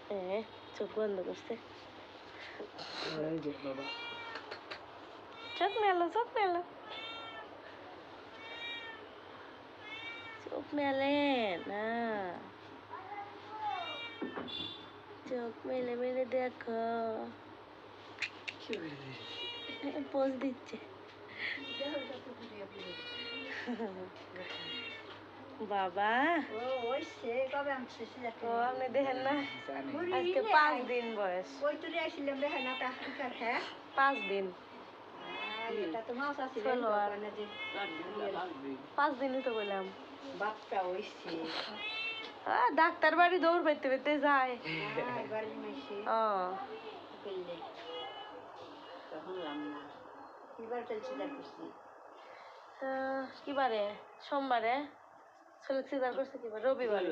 হ্যাঁ, চোখ বন্ধ করছে। চোখ মেলো, চোখ মেলো, চোখ মেলে না, চোখ মেলে মেলে দেখো, পোজ দিচ্ছে। বাবা ও আপনি দেখেন না, আজকে 5 দিন বয়স। 5 দিন, 5 দিনই তো বললাম। ডাক্তার বাড়ি দৌড় পেতে পেতে যায়। কি বারে? সোমবারে ছেলে সিজার করছে, কি বার? রবিবারে।